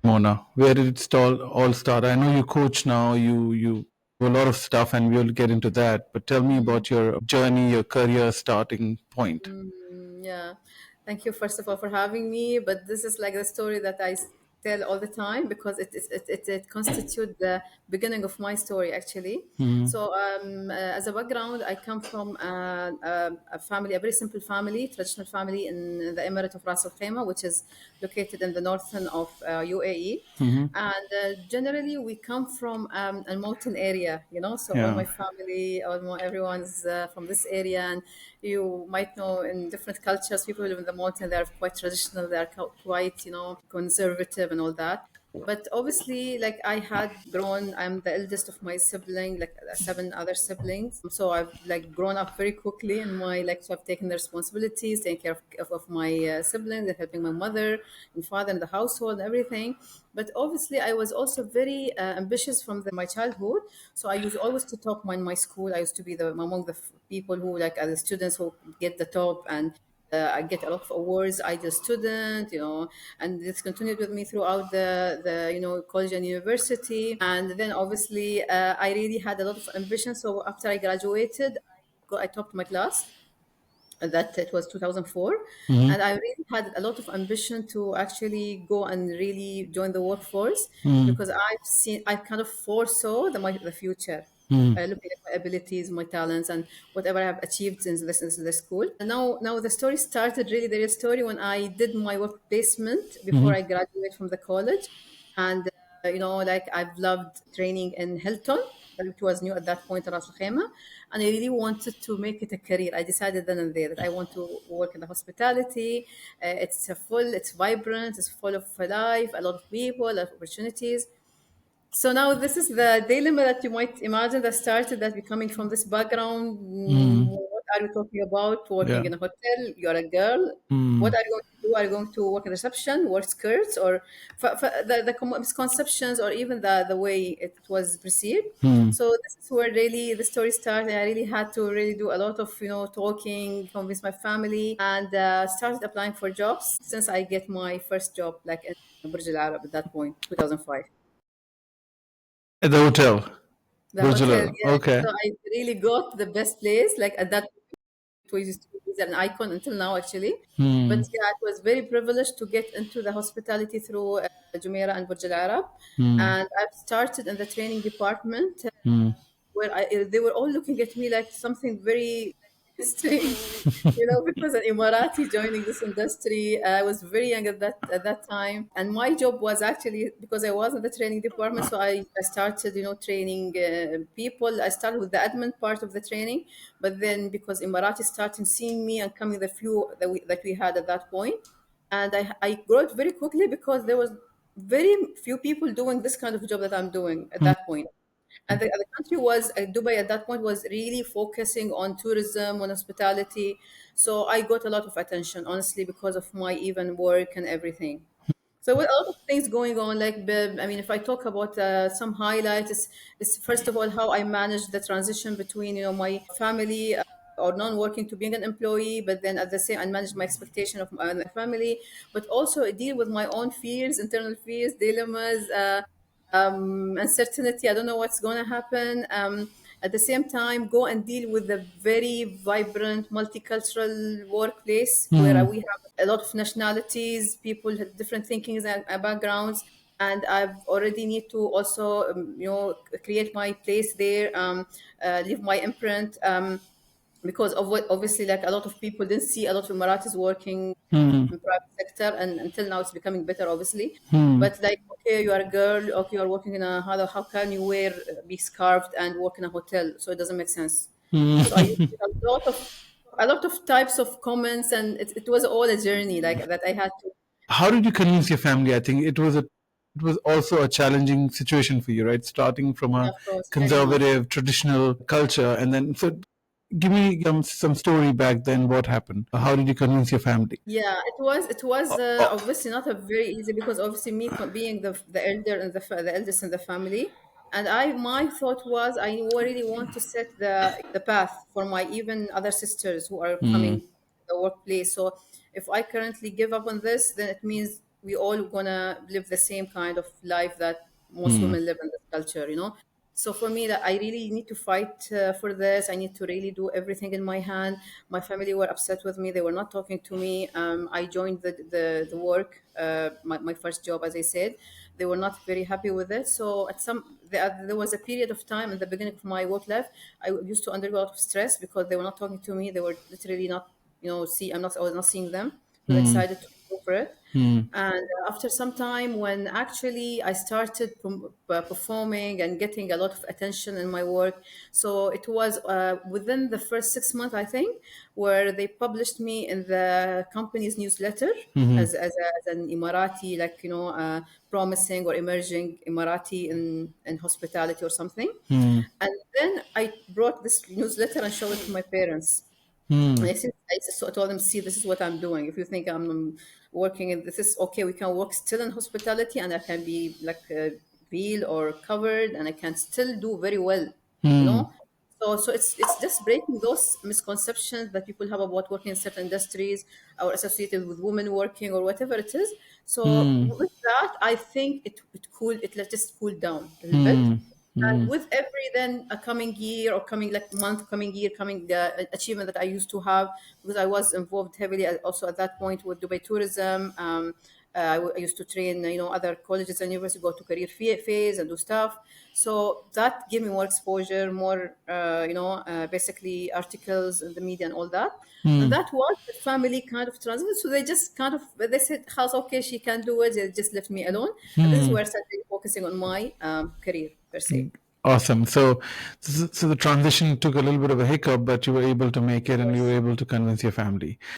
Mona? Where did it all start? I know you coach now. You do a lot of stuff, and we'll get into that. But tell me about your journey, your career starting point. Yeah, thank you first of all for having me. But this is like the story that tell all the time because it constitutes the beginning of my story actually. So, as a background, I come from a family, a very simple family, traditional family in the Emirate of Ras Al Khaimah, which is located in the northern of UAE. And generally, we come from a mountain area, so all Yeah. my family, everyone's from this area. And you might know in different cultures, people who live in the mountain, they are quite traditional, they are quite, conservative and all that. But obviously, like I had grown, I'm the eldest of my sibling, like seven other siblings. So I've like grown up very quickly in my like, so I've taken the responsibilities, taking care of my siblings, and helping my mother and father in the household and everything. But obviously, I was also very ambitious from my childhood. So I used always to top my school. I used to be among the people who like are the students who get the top, and I get a lot of awards, ideal student, and this continued with me throughout the college and university. And then obviously, I really had a lot of ambition. So after I graduated, I topped my class. That it was 2004, and I really had a lot of ambition to actually go and really join the workforce because I kind of foresaw the future, looking at my abilities, my talents, and whatever I have achieved since the school. And now the story started, really the real story, when I did my work placement before I graduated from the college. And like I've loved training in Hilton, which was new at that point in Ras Al Khaimah, and I really wanted to make it a career. I decided then and there that I want to work in the hospitality. It's vibrant, it's full of life, a lot of people, a lot of opportunities. So now this is the dilemma that you might imagine that started, that becoming from this background. What are you talking about? Working Yeah. in a hotel, you're a girl. What are you going to do? Are you going to work in reception, wear skirts, or the misconceptions, or even the way it was perceived? So this is where really the story started. I really had to really do a lot of talking, convince my family, and started applying for jobs since I get my first job like in Burj Al Arab at that point, 2005. At the hotel. The Burj Al hotel, Arab. yeah. Okay. So I really got the best place. Like at that point, it used to be an icon until now, actually. But yeah, it was very privileged to get into the hospitality through Jumeirah and Burj Al Arab. And I've started in the training department where they were all looking at me like something very strange, because an Emirati joining this industry. I was very young at that time, and my job was actually, because I was in the training department. So I started, training people. I started with the admin part of the training, but then because Emirati started seeing me and coming the few that we had at that point, and I grew it very quickly because there was very few people doing this kind of job that I'm doing at that point. And the country was, Dubai at that point was really focusing on tourism, on hospitality. So I got a lot of attention, honestly, because of my even work and everything. So with a lot of things going on, like I mean, if I talk about some highlights, is first of all how I managed the transition between my family or non-working to being an employee, but then at the same, I manage my expectation of my family, but also deal with my own fears, internal fears, dilemmas, uncertainty. I don't know what's going to happen. At the same time, go and deal with a very vibrant multicultural workplace where we have a lot of nationalities, people have different thinkings and backgrounds. And I've already need to also, create my place there, leave my imprint. Because of what, obviously, like a lot of people didn't see a lot of Emiratis working in private sector, and until now it's becoming better, obviously. But like, okay, you are a girl, okay, you are working in how can you be scarfed and work in a hotel? So it doesn't make sense. So I used to get a lot of types of comments, and it was all a journey like that I had to. How did you convince your family? I think it was also a challenging situation for you, right? Starting from Yeah, a of course, very much. conservative, traditional culture, and then so give me some story back then. What happened? How did you convince your family? Yeah, it was Oh, obviously not a very easy, because obviously me being the elder and the eldest in the family, and my thought was I really want to set the path for my even other sisters who are coming to the workplace. So if I currently give up on this, then it means we all gonna live the same kind of life that most women live in this culture, you know. So for me, that I really need to fight for this. I need to really do everything in my hand. My family were upset with me. They were not talking to me. I joined the work, my first job, as I said. They were not very happy with it. So there was a period of time in the beginning of my work life. I used to undergo a lot of stress because they were not talking to me. They were literally not, I was not seeing them. So I decided to go for it. And after some time, when actually I started performing and getting a lot of attention in my work, so it was within the first 6 months, I think, where they published me in the company's newsletter as an Emirati, like, promising or emerging Emirati in hospitality or something. And then I brought this newsletter and showed it to my parents. And I told them, see, this is what I'm doing. If you think I'm working in this, is okay. We can work still in hospitality, and I can be like veiled or covered, and I can still do very well. You know. So it's just breaking those misconceptions that people have about working in certain industries or associated with women working or whatever it is. So with that, I think it let just cool down a little bit. And with every then a coming year or coming like month, coming year, coming the achievement that I used to have, because I was involved heavily also at that point with Dubai tourism. I used to train, other colleges and universities, go to career phase and do stuff. So that gave me more exposure, more, basically articles in the media and all that. And that was the family kind of transition. So they just kind of, they said, "Khas, okay, she can do it." They just left me alone. And this is where I started focusing on my career per se. Awesome. So the transition took a little bit of a hiccup, but you were able to make it, and you were Yes. able to convince your family.